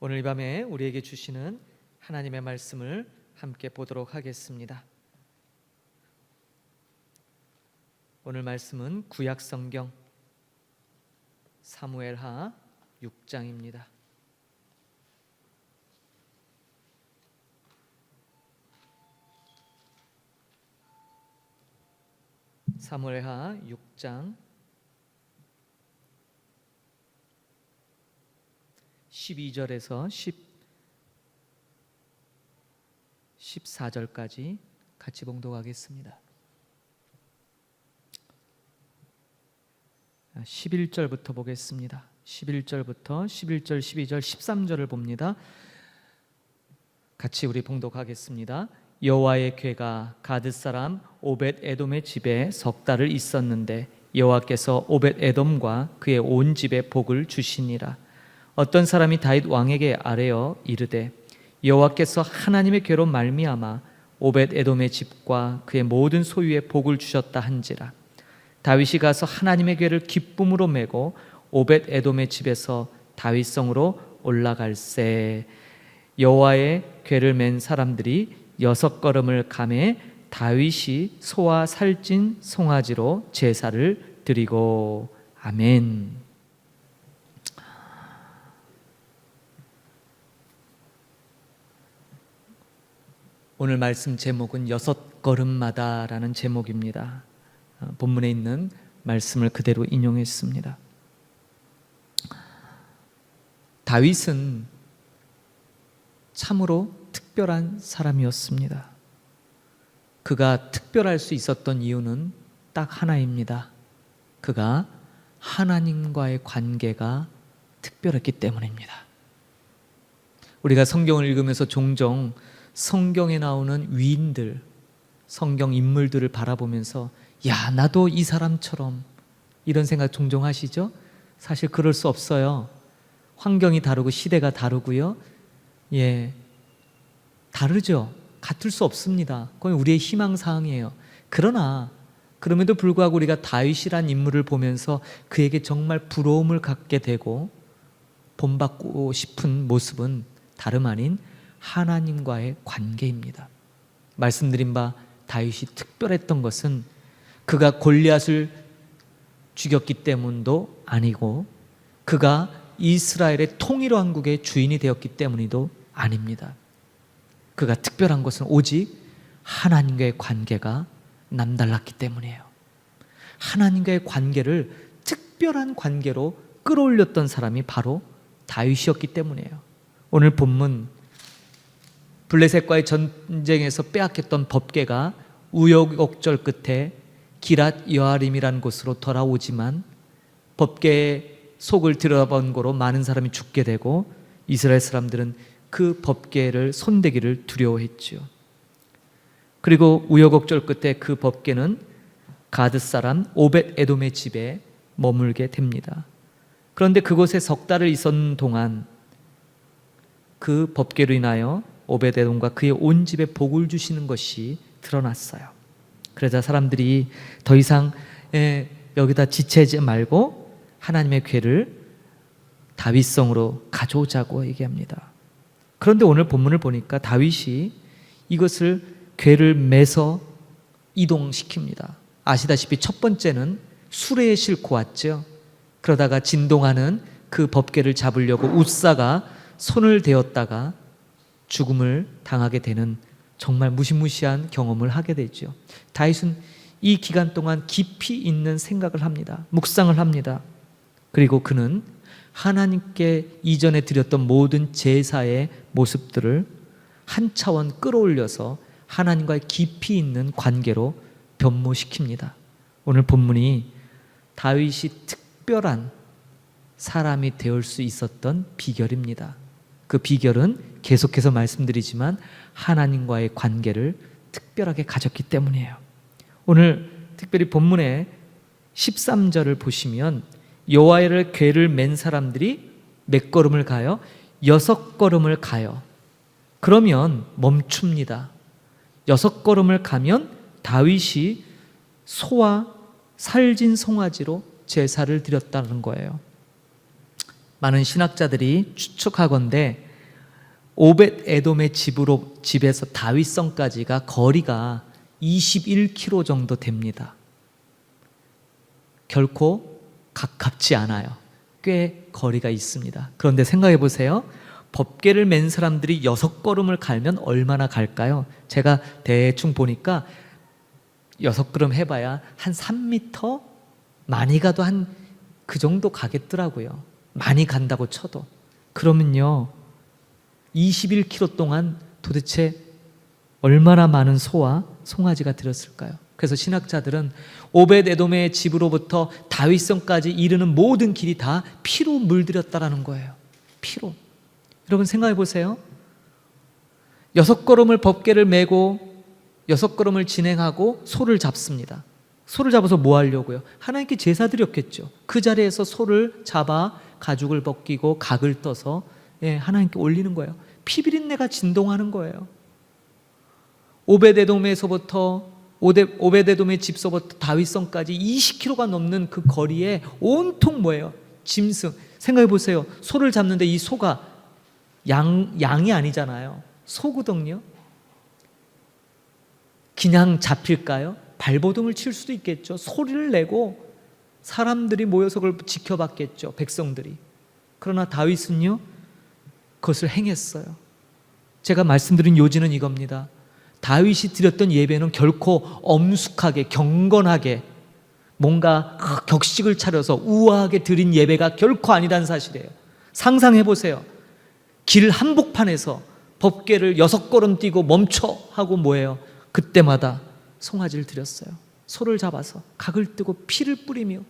오늘 이 밤에 우리에게 주시는 하나님의 말씀을 함께 보도록 하겠습니다. 오늘 말씀은 구약 성경 사무엘하 6장입니다. 사무엘하 6장 12절에서 14절까지 같이 봉독하겠습니다. 11절부터 보겠습니다. 11절부터 11절, 12절, 13절을 봅니다. 같이 우리 봉독하겠습니다. 여호와의 궤가 가드 사람 오벳 에돔의 집에 석 달을 있었는데 여호와께서 오벳 에돔과 그의 온 집에 복을 주시니라. 어떤 사람이 다윗 왕에게 아뢰어 이르되 여호와께서 하나님의 궤로 말미암아 오벳 에돔의 집과 그의 모든 소유에 복을 주셨다 한지라. 다윗이 가서 하나님의 궤를 기쁨으로 메고 오벳 에돔의 집에서 다윗성으로 올라갈새 여호와의 궤를 맨 사람들이 6걸음을 가매 다윗이 소와 살찐 송아지로 제사를 드리고. 아멘. 오늘 말씀 제목은 6걸음마다라는 제목입니다. 본문에 있는 말씀을 그대로 인용했습니다. 다윗은 참으로 특별한 사람이었습니다. 그가 특별할 수 있었던 이유는 딱 하나입니다. 그가 하나님과의 관계가 특별했기 때문입니다. 우리가 성경을 읽으면서 종종 성경에 나오는 위인들, 성경 인물들을 바라보면서 야, 나도 이 사람처럼, 이런 생각 종종 하시죠? 사실 그럴 수 없어요. 환경이 다르고 시대가 다르고요. 다르죠. 같을 수 없습니다. 그건 우리의 희망사항이에요. 그러나 그럼에도 불구하고 우리가 다윗이란 인물을 보면서 그에게 정말 부러움을 갖게 되고 본받고 싶은 모습은 다름 아닌 하나님과의 관계입니다. 말씀드린 바 다윗이 특별했던 것은 그가 골리앗을 죽였기 때문도 아니고 그가 이스라엘의 통일왕국의 주인이 되었기 때문이도 아닙니다. 그가 특별한 것은 오직 하나님과의 관계가 남달랐기 때문이에요. 하나님과의 관계를 특별한 관계로 끌어올렸던 사람이 바로 다윗이었기 때문이에요. 오늘 본문 블레셋과의 전쟁에서 빼앗겼던 법궤가 우여곡절 끝에 기랏 여아림이라는 곳으로 돌아오지만 법궤의 속을 들여다본 거로 많은 사람이 죽게 되고 이스라엘 사람들은 그 법궤를 손대기를 두려워했지요. 그리고 우여곡절 끝에 그 법궤는 가드 사람 오벳 에돔의 집에 머물게 됩니다. 그런데 그곳에 석 달을 있었는 동안 그 법궤로 인하여 오벳 에돔과 그의 온 집에 복을 주시는 것이 드러났어요. 그러자 사람들이 더 이상 여기다 지체하지 말고 하나님의 궤를 다윗성으로 가져오자고 얘기합니다. 그런데 오늘 본문을 보니까 다윗이 이것을 궤를 매서 이동시킵니다. 아시다시피 첫 번째는 수레에 싣고 왔죠. 그러다가 진동하는 그 법궤를 잡으려고 웃사가 손을 대었다가 죽음을 당하게 되는 정말 무시무시한 경험을 하게 되죠. 다윗은 이 기간 동안 깊이 있는 생각을 합니다. 묵상을 합니다. 그리고 그는 하나님께 이전에 드렸던 모든 제사의 모습들을 한 차원 끌어올려서 하나님과의 깊이 있는 관계로 변모시킵니다. 오늘 본문이 다윗이 특별한 사람이 되올 수 있었던 비결입니다. 그 비결은 계속해서 말씀드리지만 하나님과의 관계를 특별하게 가졌기 때문이에요. 오늘 특별히 본문의 13절을 보시면 여호와의 궤를 맨 사람들이 몇 걸음을 가요? 6걸음을 가요. 그러면 멈춥니다. 6걸음을 가면 다윗이 소와 살진 송아지로 제사를 드렸다는 거예요. 많은 신학자들이 추측하건대 오벳 에돔의 집에서 다윗성까지가 거리가 21km 정도 됩니다. 결코 가깝지 않아요. 꽤 거리가 있습니다. 그런데 생각해 보세요. 법궤를 맨 사람들이 6걸음을 갈면 얼마나 갈까요? 제가 대충 보니까 6걸음 해봐야 한 3m? 많이 가도 한 그 정도 가겠더라고요. 많이 간다고 쳐도. 그러면요 21km 동안 도대체 얼마나 많은 소와 송아지가 들었을까요? 그래서 신학자들은 오벳 에돔의 집으로부터 다윗성까지 이르는 모든 길이 다 피로 물들였다라는 거예요. 피로. 여러분 생각해 보세요. 6걸음을 법궤를 메고 6걸음을 진행하고 소를 잡습니다. 소를 잡아서 뭐 하려고요? 하나님께 제사 드렸겠죠. 그 자리에서 소를 잡아 가죽을 벗기고 각을 떠서 하나님께 올리는 거예요. 피비린내가 진동하는 거예요. 오벳 에돔의 집서부터 다윗성까지 20km가 넘는 그 거리에 온통 뭐예요? 짐승. 생각해 보세요. 소를 잡는데 이 소가 양이 아니잖아요. 소거든요. 그냥 잡힐까요? 발버둥을 칠 수도 있겠죠. 소리를 내고 사람들이 모여서 그걸 지켜봤겠죠. 백성들이. 그러나 다윗은요 그것을 행했어요. 제가 말씀드린 요지는 이겁니다. 다윗이 드렸던 예배는 결코 엄숙하게 경건하게 뭔가 격식을 차려서 우아하게 드린 예배가 결코 아니라는 사실이에요. 상상해 보세요. 길 한복판에서 법궤를 6걸음 뛰고 멈춰 하고 뭐예요? 그때마다 송아지를 드렸어요. 소를 잡아서 각을 뜨고 피를 뿌리며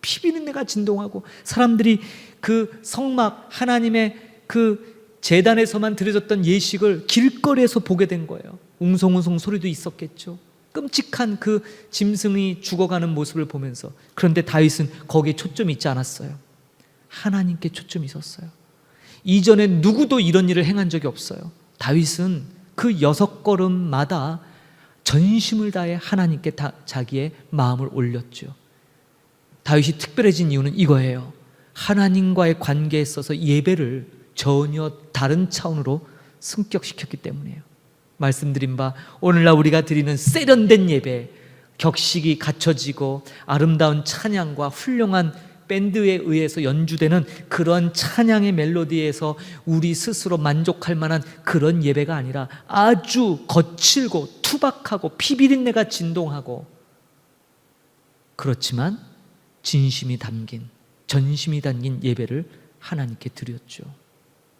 피비린내가 진동하고 사람들이 그 성막 하나님의 그 제단에서만 드려졌던 예식을 길거리에서 보게 된 거예요. 웅성웅성 소리도 있었겠죠. 끔찍한 그 짐승이 죽어가는 모습을 보면서. 그런데 다윗은 거기에 초점이 있지 않았어요. 하나님께 초점이 있었어요. 이전에 누구도 이런 일을 행한 적이 없어요. 다윗은 그 6걸음마다 전심을 다해 하나님께 자기의 마음을 올렸죠. 다윗이 특별해진 이유는 이거예요. 하나님과의 관계에 있어서 예배를 전혀 다른 차원으로 승격시켰기 때문이에요. 말씀드린 바 오늘날 우리가 드리는 세련된 예배, 격식이 갖춰지고 아름다운 찬양과 훌륭한 밴드에 의해서 연주되는 그런 찬양의 멜로디에서 우리 스스로 만족할 만한 그런 예배가 아니라 아주 거칠고 투박하고 피비린내가 진동하고 그렇지만 진심이 담긴 전심이 담긴 예배를 하나님께 드렸죠.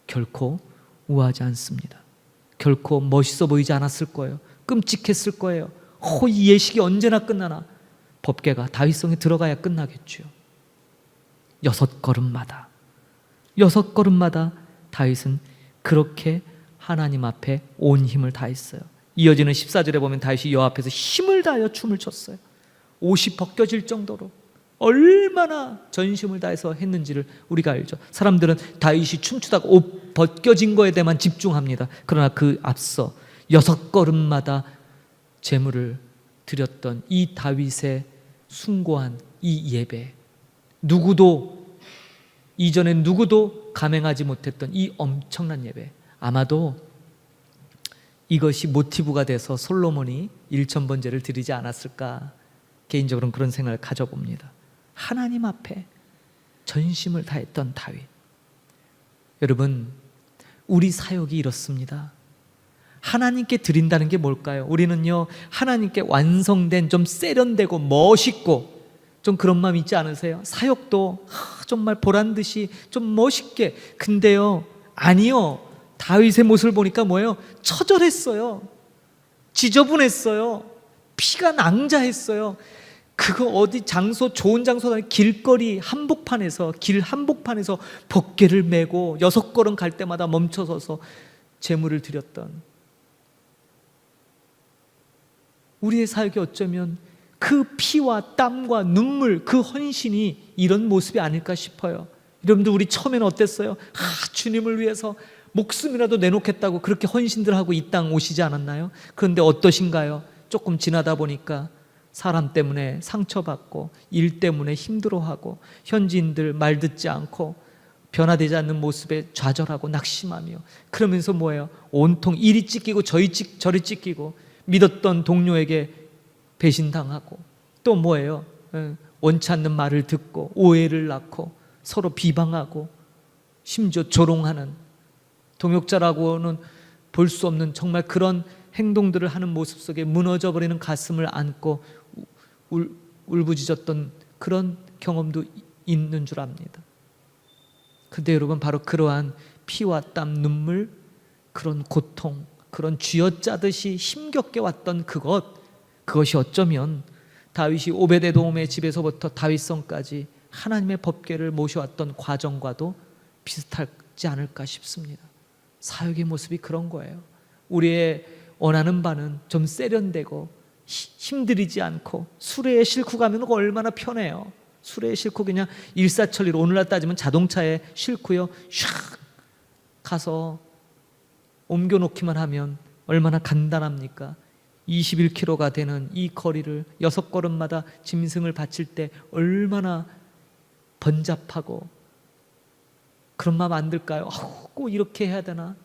결코 우아하지 않습니다. 결코 멋있어 보이지 않았을 거예요. 끔찍했을 거예요. 이 예식이 언제나 끝나나? 법궤가 다윗성에 들어가야 끝나겠죠. 6걸음마다 다윗은 그렇게 하나님 앞에 온 힘을 다했어요. 이어지는 14절에 보면 다윗이 여호와 앞에서 힘을 다하여 춤을 췄어요. 옷이 벗겨질 정도로 얼마나 전심을 다해서 했는지를 우리가 알죠. 사람들은 다윗이 춤추다가 옷 벗겨진 거에 대해만 집중합니다. 그러나 그 앞서 6걸음마다 제물을 드렸던 이 다윗의 숭고한 이 예배, 이전에 누구도 감행하지 못했던 이 엄청난 예배, 아마도 이것이 모티브가 돼서 솔로몬이 1000번제를 드리지 않았을까, 개인적으로는 그런 생각을 가져봅니다. 하나님 앞에 전심을 다했던 다윗. 여러분, 우리 사역이 이렇습니다. 하나님께 드린다는 게 뭘까요? 우리는요, 하나님께 완성된 좀 세련되고 멋있고 좀 그런 마음 있지 않으세요? 사역도 정말 보란듯이 좀 멋있게. 근데요, 아니요. 다윗의 모습을 보니까 뭐예요? 처절했어요. 지저분했어요. 피가 낭자했어요. 그거 어디 장소, 좋은 장소 아니라 길거리 한복판에서, 길 한복판에서 법궤를 메고 6걸음 갈 때마다 멈춰서서 제물을 드렸던 우리의 사역이 어쩌면 그 피와 땀과 눈물, 그 헌신이 이런 모습이 아닐까 싶어요. 여러분들, 우리 처음에는 어땠어요? 주님을 위해서 목숨이라도 내놓겠다고 그렇게 헌신들 하고 이 땅 오시지 않았나요? 그런데 어떠신가요? 조금 지나다 보니까 사람 때문에 상처받고 일 때문에 힘들어하고 현지인들 말 듣지 않고 변화되지 않는 모습에 좌절하고 낙심하며, 그러면서 뭐예요? 온통 이리 찢기고 저리 찢기고, 믿었던 동료에게 배신당하고, 또 뭐예요? 원치 않는 말을 듣고 오해를 낳고 서로 비방하고 심지어 조롱하는, 동역자라고는 볼 수 없는 정말 그런 행동들을 하는 모습 속에 무너져버리는 가슴을 안고 울부짖었던 그런 경험도 있는 줄 압니다. 근데 여러분, 바로 그러한 피와 땀, 눈물, 그런 고통, 그런 쥐어짜듯이 힘겹게 왔던 그것이 어쩌면 다윗이 오벳에돔의 집에서부터 다윗성까지 하나님의 법궤를 모셔왔던 과정과도 비슷하지 않을까 싶습니다. 사역의 모습이 그런 거예요. 우리의 원하는 바는 좀 세련되고 힘들이지 않고, 수레에 싣고 가면 얼마나 편해요. 수레에 싣고 그냥 일사천리로, 오늘날 따지면 자동차에 싣고요, 샥 가서 옮겨놓기만 하면 얼마나 간단합니까? 21km가 되는 이 거리를 6걸음마다 짐승을 바칠 때 얼마나 번잡하고, 그런 마음 안 들까요? 꼭 이렇게 해야 되나?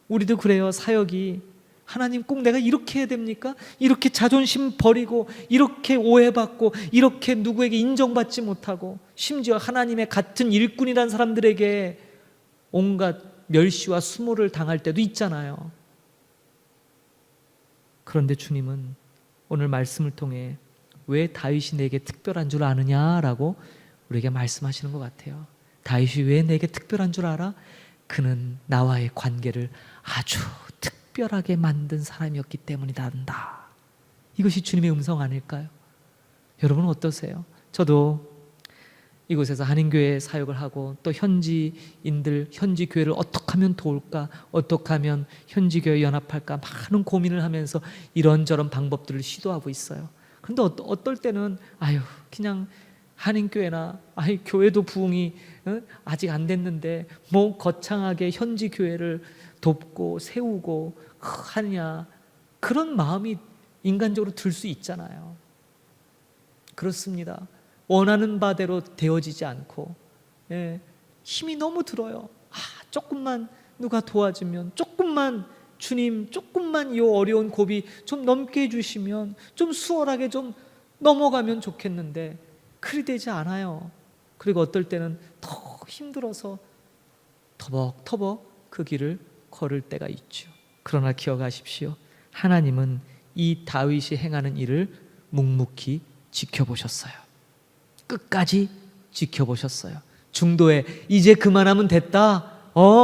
우리도 그래요. 사역이, 하나님 꼭 내가 이렇게 해야 됩니까? 이렇게 자존심 버리고, 이렇게 오해받고, 이렇게 누구에게 인정받지 못하고, 심지어 하나님의 같은 일꾼이란 사람들에게 온갖 멸시와 수모를 당할 때도 있잖아요. 그런데 주님은 오늘 말씀을 통해 왜 다윗이 내게 특별한 줄 아느냐라고 우리에게 말씀하시는 것 같아요. 다윗이 왜 내게 특별한 줄 알아? 그는 나와의 관계를 아주 특별하게 만든 사람이었기 때문이다. 이것이 주님의 음성 아닐까요? 여러분은 어떠세요? 저도 이곳에서 한인교회 사역을 하고, 또 현지인들, 현지 교회를 어떻게 하면 도울까, 어떻게 하면 현지교회 연합할까, 많은 고민을 하면서 이런저런 방법들을 시도하고 있어요. 그런데 어떨 때는 그냥 한인교회나 교회도 부흥이 아직 안 됐는데 뭐 거창하게 현지 교회를 돕고 세우고 하냐, 그런 마음이 인간적으로 들 수 있잖아요. 그렇습니다. 원하는 바대로 되어지지 않고, 힘이 너무 들어요. 조금만 누가 도와주면, 조금만 주님, 조금만 이 어려운 고비 좀 넘게 해주시면, 좀 수월하게 좀 넘어가면 좋겠는데 그리 되지 않아요. 그리고 어떨 때는 더 힘들어서 터벅터벅 그 길을 걸을 때가 있죠. 그러나 기억하십시오. 하나님은 이 다윗이 행하는 일을 묵묵히 지켜보셨어요. 끝까지 지켜보셨어요. 중도에 이제 그만하면 됐다,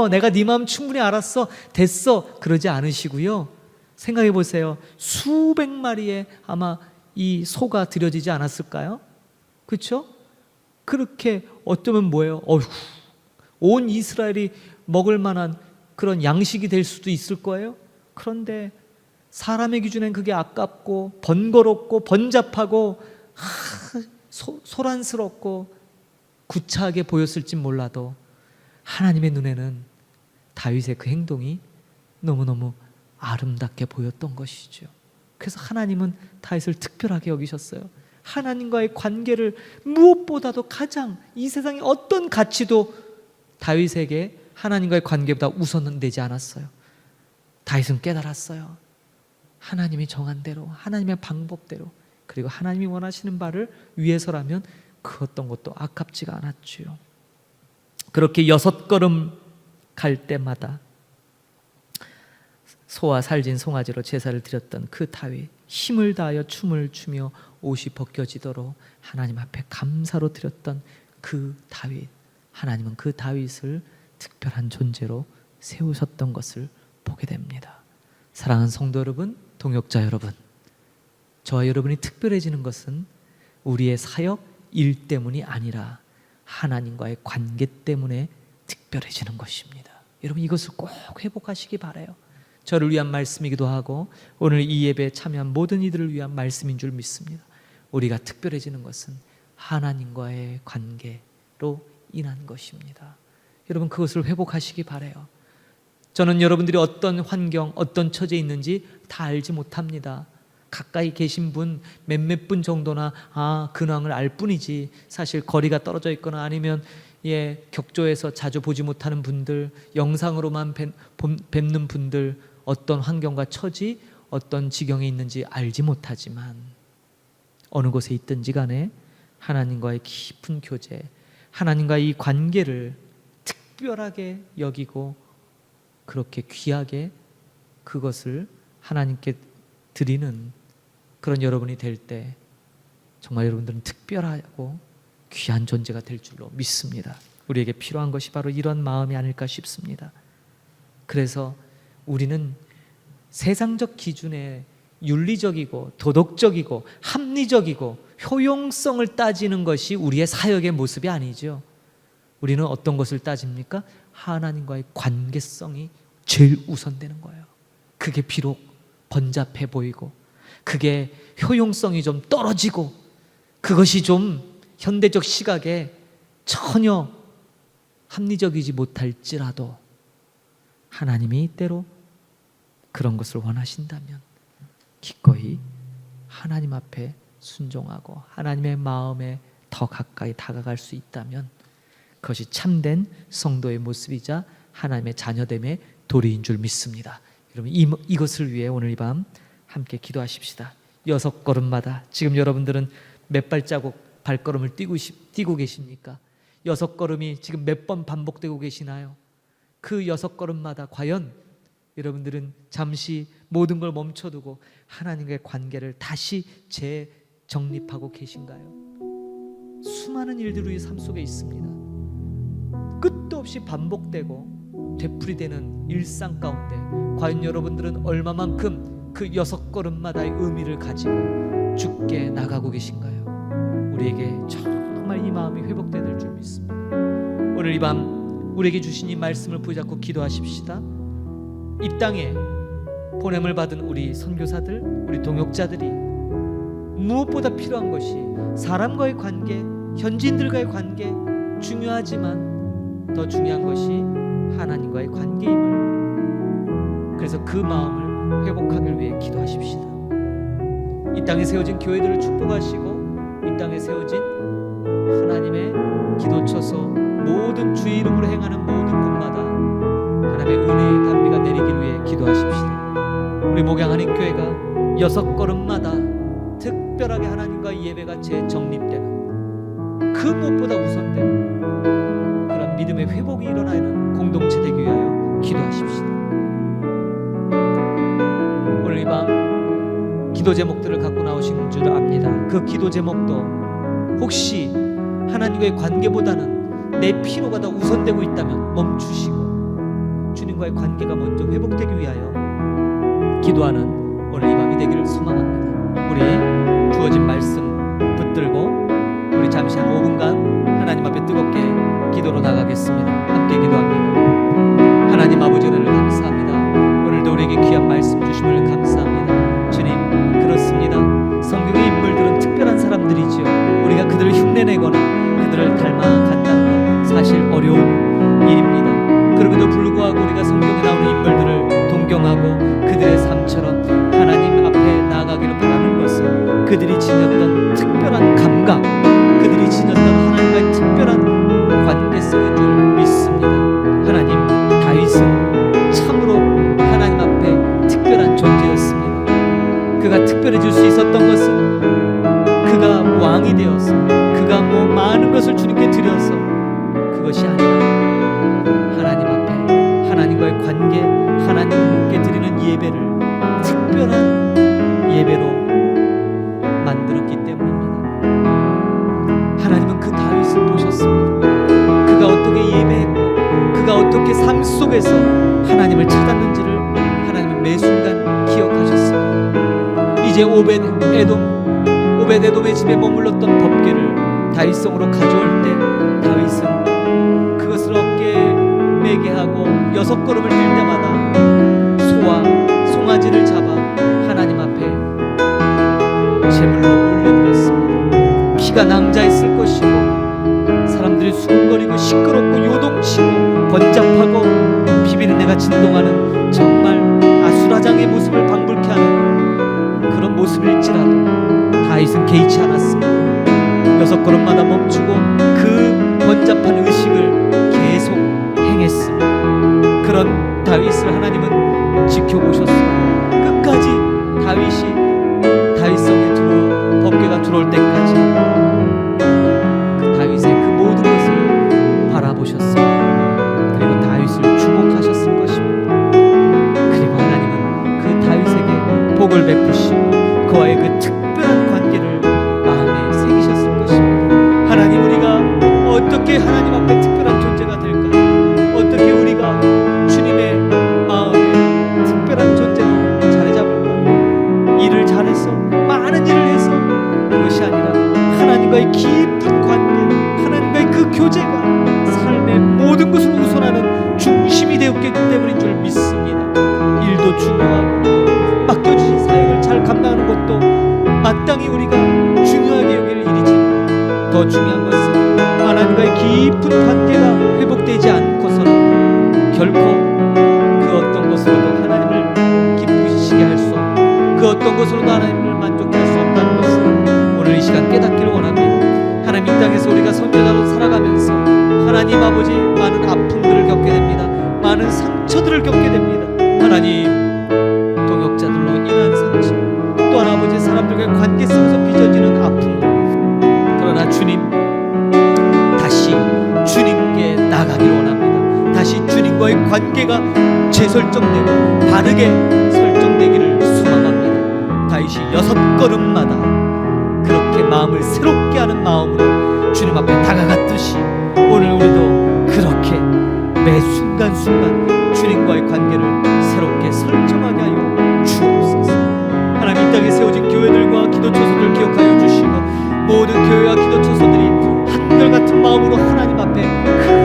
내가 네 마음 충분히 알았어, 됐어, 그러지 않으시고요. 생각해 보세요. 수백 마리의 아마 이 소가 들여지지 않았을까요? 그렇죠? 그렇게 어쩌면 뭐예요? 온 이스라엘이 먹을 만한 그런 양식이 될 수도 있을 거예요. 그런데 사람의 기준엔 그게 아깝고 번거롭고 번잡하고 소란스럽고 구차하게 보였을진 몰라도, 하나님의 눈에는 다윗의 그 행동이 너무너무 아름답게 보였던 것이죠. 그래서 하나님은 다윗을 특별하게 여기셨어요. 하나님과의 관계를 무엇보다도 가장, 이 세상의 어떤 가치도 다윗에게 하나님과의 관계보다 우선은 되지 않았어요. 다윗은 깨달았어요. 하나님이 정한 대로, 하나님의 방법대로, 그리고 하나님이 원하시는 바를 위해서라면 그 어떤 것도 아깝지가 않았지요. 그렇게 6걸음 갈 때마다 소와 살진 송아지로 제사를 드렸던 그 다윗, 힘을 다하여 춤을 추며 옷이 벗겨지도록 하나님 앞에 감사로 드렸던 그 다윗, 하나님은 그 다윗을 특별한 존재로 세우셨던 것을 보게 됩니다. 사랑하는 성도 여러분, 동역자 여러분, 저와 여러분이 특별해지는 것은 우리의 사역 일 때문이 아니라 하나님과의 관계 때문에 특별해지는 것입니다. 여러분, 이것을 꼭 회복하시기 바라요. 저를 위한 말씀이기도 하고 오늘 이 예배에 참여한 모든 이들을 위한 말씀인 줄 믿습니다. 우리가 특별해지는 것은 하나님과의 관계로 인한 것입니다. 여러분, 그것을 회복하시기 바라요. 저는 여러분들이 어떤 환경, 어떤 처지에 있는지 다 알지 못합니다. 가까이 계신 분 몇몇 분 정도나 근황을 알 뿐이지, 사실 거리가 떨어져 있거나 아니면 격조에서 자주 보지 못하는 분들, 영상으로만 뵙는 분들, 어떤 환경과 처지, 어떤 지경에 있는지 알지 못하지만 어느 곳에 있든지 간에 하나님과의 깊은 교제, 하나님과의 이 관계를 특별하게 여기고 그렇게 귀하게 그것을 하나님께 드리는 그런 여러분이 될 때 정말 여러분들은 특별하고 귀한 존재가 될 줄로 믿습니다. 우리에게 필요한 것이 바로 이런 마음이 아닐까 싶습니다. 그래서 우리는 세상적 기준에 윤리적이고 도덕적이고 합리적이고 효용성을 따지는 것이 우리의 사역의 모습이 아니죠. 우리는 어떤 것을 따집니까? 하나님과의 관계성이 제일 우선되는 거예요. 그게 비록 번잡해 보이고 그게 효용성이 좀 떨어지고 그것이 좀 현대적 시각에 전혀 합리적이지 못할지라도 하나님이 때로 그런 것을 원하신다면 기꺼이 하나님 앞에 순종하고 하나님의 마음에 더 가까이 다가갈 수 있다면 그것이 참된 성도의 모습이자 하나님의 자녀됨의 도리인 줄 믿습니다. 여러분 이것을 위해 오늘 이 밤 함께 기도하십시다. 6걸음마다 지금 여러분들은 몇 발자국 발걸음을 뛰고 계십니까? 6걸음이 지금 몇 번 반복되고 계시나요? 그 6걸음마다 과연 여러분들은 잠시 모든 걸 멈춰두고 하나님과의 관계를 다시 재정립하고 계신가요? 수많은 일들이 우리 삶 속에 있습니다. 끝도 없이 반복되고 되풀이되는 일상 가운데 과연 여러분들은 얼마만큼 그 6걸음마다의 의미를 가지고 주께 나가고 계신가요? 우리에게 정말 이 마음이 회복될 줄 믿습니다. 오늘 이 밤 우리에게 주신 이 말씀을 붙잡고 기도하십시다. 이 땅에 보냄을 받은 우리 선교사들, 우리 동역자들이 무엇보다 필요한 것이 사람과의 관계, 현지인들과의 관계 중요하지만 더 중요한 것이 하나님과의 관계임을, 그래서 그 마음을 회복하길 위해 기도하십시다. 이 땅에 세워진 교회들을 축복하시고 이 땅에 세워진 하나님의 기도처소 모든 주의 이름으로 행하는 모든 곳마다 하나님의 은혜의 단비가 내리길 위해 기도하십시다. 우리 목양하는 교회가 6걸음마다 특별하게 하나님과 예배가 재정립되는 그 무엇보다 우선되는 그런 믿음의 회복이 일어나는 공동체 되기 위하여 기도하십시다. 오늘 이 밤 기도 제목들을 갖고 나오신 줄 압니다. 그 기도 제목도 혹시 하나님과의 관계보다는 내 필요가 더 우선되고 있다면 멈추시고 주님과의 관계가 먼저 회복되기 위하여 기도하는 오늘 이 밤이 되기를 소망합니다. 우리 주어진 말씀 붙들고 우리 잠시 한 5분간 하나님 앞에 뜨겁게 기도로 나가겠습니다. 함께 기도합니다. 하나님 아버지 은혜를 감사합니다. 오늘도 우리에게 귀한 말씀 주심을 감사합니다. 주님, 그렇습니다. 성경의 인물들은 특별한 사람들이지요. 우리가 그들을 흉내내거나 그들을 닮아간다는 것 사실 어려운 일입니다. 그럼에도 불구하고 우리가 성경에 나오는 인물들을 동경하고 그들의 삶처럼 하나님 앞에 나아가기를 바라는 것은 그들이 지녔던 특별한 감각, 그들이 지녔던 하나님과의 특별한 관계성인 줄 믿습니다. 하나님, 다윗은 참으로 하나님 앞에 특별한 존재였습니다. 그가 특별해질 수 있었던 것은 그가 왕이 되어서 그가 많은 것을 주님께 드려서 그것이 아니라 하나님 앞에 하나님과의 관계, 하나님께 드리는 예배를 특별한 예배로 만들었기 때문입니다. 하나님은 그 다윗을 보셨습니다. 그가 어떻게 예배했고 그가 어떻게 삶 속에서 하나님을 찾았는지를 하나님은 매 순간 기억하셨습니다. 이제 오벳에돔의 집에 머물렀던 법궤를 다윗성으로 가져올 때 다윗은 그것을 어깨에 매게 하고 6걸음을 뛸 때마다 소와 송아지를 잡아 하나님 앞에 제물로 올려드렸습니다. 피가 낭자했을 것이고 사람들이 수군거리고 시끄럽고 요동치고 번잡하고 비비린내가 진동하는 정말 아수라장의 모습을 방불케 하는 그런 모습일지라도 다윗은 개의치 않았습니다. 6걸음마다 멈추고 그 번잡한 의식을 계속 행했으며 그런 다윗을 하나님은 지켜보셨습니다. 끝까지 다윗이 다윗성에 법궤가 들어올 때까지 그 다윗의 그 모든 것을 바라보셨습니다. 그리고 다윗을 주목하셨을 것입니다. 그리고 하나님은 그 다윗에게 복을 베푸시고 그와의 그 특별한 관계를 마음에 새기셨을 것입니다. 하나님, 우리가 어떻게 하나님 앞에 특별한 존재가 될까요? 어떻게 우리가 주님의 마음에 특별한 존재로 자리 잡을까요? 일을 잘해서, 많은 일을 해서 그것이 아니라 하나님과의 깊은 관계, 하나님과의 그 교제가 삶의 모든 것을 우선하는 중심이 되었기 때문인 줄 믿습니다. 일도 중요하고 맡겨주신 사역을 잘 감당하는 것도 마땅히 우리가 중요하게 여길 일이지만 더 중요한 것은 하나님과의 깊은 관계가 회복되지 않고서는 결코 그 어떤 것으로도 하나님을 기쁘시게 할 수 없고 그 어떤 것으로도 하나님을 만족해 할 수 없다는 것을 오늘 이 시간 깨닫기를 원합니다. 하나님, 이 땅에서 우리가 선교자로 살아가면서 하나님 아버지 많은 아픔들을 겪게 됩니다. 많은 상처들을 겪게 됩니다. 하나님, 동역자들로 인한 상처, 또한 아버지 사람들과의 관계 속에서 빚어지는 아픔. 그러나 주님, 다시 주님께 나가기를 원합니다. 다시 주님과의 관계가 재설정되고 바르게 설정되기를 소망합니다. 다윗이 6걸음마다 그렇게 마음을 새롭게 하는 마음으로 주님 앞에 다가갔듯이 오늘 우리도 그렇게 매 순간순간 주님과의 관계를 새롭게 설정하게 하여 주옵소서. 하나님, 이 땅에 세워진 교회들과 기도처소들을 기억하여 주시고 모든 교회와 기도처소들이 한결같은 마음으로 하나님 앞에 그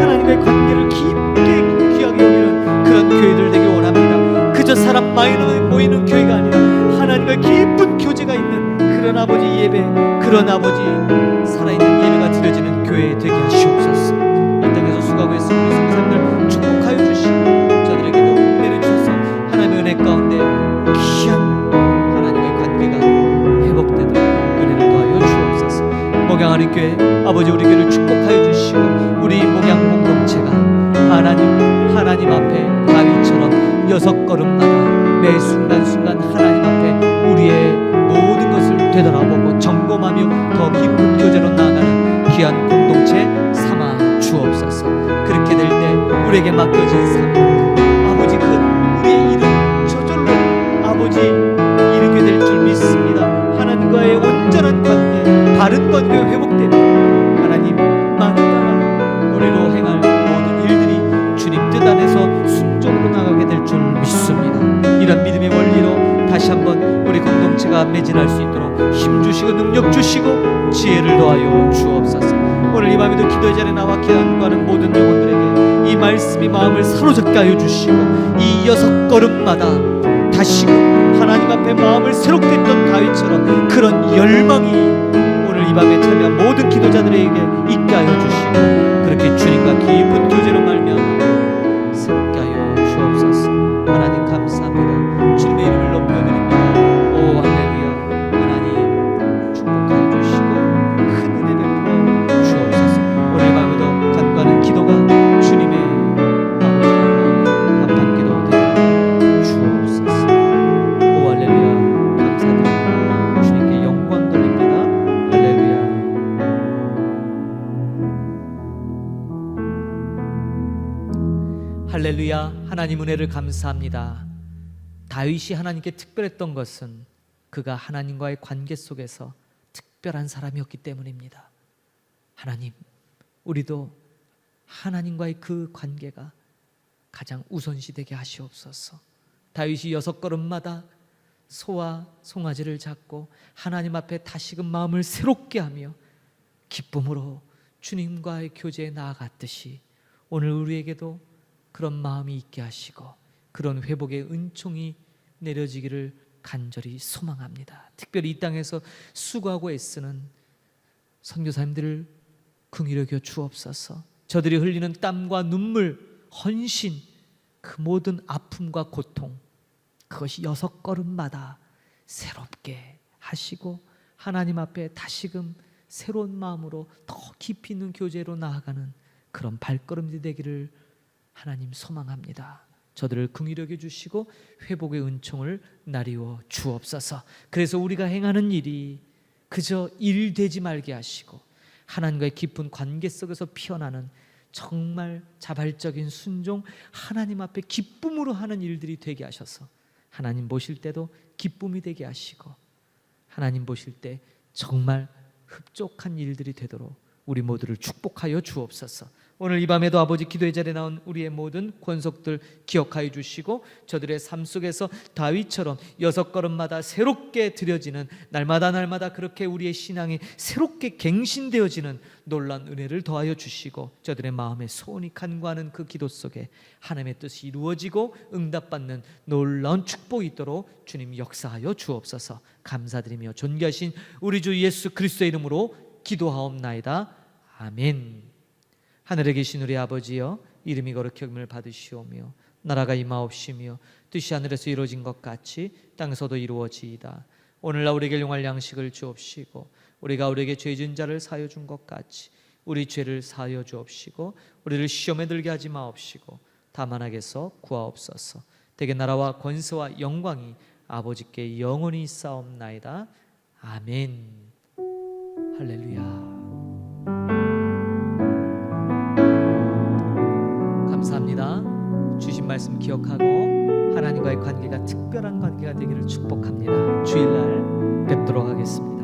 하나님과의 관계를 깊게 귀하게 여기는 그런 교회들 되길 원합니다. 그저 사람 많이 모이는 교회가 아니라 하나님과의 깊은 교제가 있는 그런 아버지 예배, 그런 아버지 살아있는 예배가 드려지는 교회 되게 하시옵소서. 이 땅에서 수고하고 있는 우리 성도님들 축복하여 주시고 저들에게도 은혜를 주셔서 하나님의 은혜 가운데 귀한 하나님의 관계가 회복되도록 은혜를 더하여 주옵소서. 목양하는 교회 아버지, 우리 교회를 축복하여 주시고 우리 목양 공동체가 하나님 앞에 다윗처럼 6걸음마다 매 순간순간 하나님 앞에 우리의 모든 것을 되돌아보고 점검하며 더 깊은 교제로 나아가는 귀한 공동체 삼아 주옵소서. 그렇게 될 때 우리에게 맡겨진 삶, 아버지 그 우리의 일은 저절로 아버지 이르게 될 줄 믿습니다. 하나님과의 온전한 관계, 바른 관계가 회복되며 하나님 마땅한 우리로 행할 모든 일들이 주님 뜻 안에서 순종으로 나가게 될 줄 믿습니다. 이런 믿음의 원리로 다시 한번 우리 공동체가 매진할 수 있도록 힘 주시고 능력 주시고 지혜를 더하여 주옵소서. 오늘 이 밤에도 기도의 자리에 나와 기도하는 모든 영혼들에게 이 말씀이 마음을 사로잡게 하여 주시고 이 6걸음마다 다시금 하나님 앞에 마음을 새롭게 했던 다윗처럼 그런 열망이 오늘 이 밤에 참여한 모든 기도자들에게 있게 하여 주시고 그렇게 주님과 깊은 교제로 말미암아 새롭게 하여 주옵소서. 하나님 감사합니다. 주님의 이름을 높여드립니다. 오 할렐루야. 하나님 축복하여 주시고 큰 은혜 베풀어 주옵소서. 오늘 밤에도 간구하는 기도가 주님의 아버지의 합한 기도 되게 주옵소서. 오 할렐루야. 감사드립니다. 주님께 영광 돌립니다. 할렐루야. 할렐루야. 하나님 은혜를 감사합니다. 다윗이 하나님께 특별했던 것은 그가 하나님과의 관계 속에서 특별한 사람이었기 때문입니다. 하나님, 우리도 하나님과의 그 관계가 가장 우선시되게 하시옵소서. 다윗이 6걸음마다 소와 송아지를 잡고 하나님 앞에 다시금 마음을 새롭게 하며 기쁨으로 주님과의 교제에 나아갔듯이 오늘 우리에게도 그런 마음이 있게 하시고 그런 회복의 은총이 내려지기를 간절히 소망합니다. 특별히 이 땅에서 수고하고 애쓰는 선교사님들을 긍휼히 여겨 주옵소서. 저들이 흘리는 땀과 눈물, 헌신, 그 모든 아픔과 고통, 그것이 6걸음마다 새롭게 하시고 하나님 앞에 다시금 새로운 마음으로 더 깊이 있는 교제로 나아가는 그런 발걸음이 되기를 하나님 소망합니다. 저들을 긍휼히 여겨 주시고 회복의 은총을 나리워 주옵소서. 그래서 우리가 행하는 일이 그저 일 되지 말게 하시고 하나님과의 깊은 관계 속에서 피어나는 정말 자발적인 순종, 하나님 앞에 기쁨으로 하는 일들이 되게 하셔서 하나님 보실 때도 기쁨이 되게 하시고 하나님 보실 때 정말 흡족한 일들이 되도록 우리 모두를 축복하여 주옵소서. 오늘 이 밤에도 아버지 기도의 자리에 나온 우리의 모든 권속들 기억하여 주시고 저들의 삶 속에서 다윗처럼 6걸음마다 새롭게 드려지는 날마다 그렇게 우리의 신앙이 새롭게 갱신되어지는 놀라운 은혜를 더하여 주시고 저들의 마음에 소원이 간구하는 그 기도 속에 하나님의 뜻이 이루어지고 응답받는 놀라운 축복이 있도록 주님 역사하여 주옵소서. 감사드리며 존귀하신 우리 주 예수 그리스도의 이름으로 기도하옵나이다. 아멘. 하늘에 계신 우리 아버지여, 이름이 거룩히 여김을 받으시오며 나라가 임하옵시며 뜻이 하늘에서 이루어진 것 같이 땅에서도 이루어지이다. 오늘날 우리에게 용할 양식을 주옵시고 우리가 우리에게 죄 지은 자를 사하여 준 것 같이 우리 죄를 사하여 주옵시고 우리를 시험에 들게 하지 마옵시고 다만 악에서 구하옵소서. 대개 나라와 권세와 영광이 아버지께 영원히 있사옵나이다. 아멘. 할렐루야. 감사합니다. 주신 말씀 기억하고 하나님과의 관계가 특별한 관계가 되기를 축복합니다. 주일날 뵙도록 하겠습니다.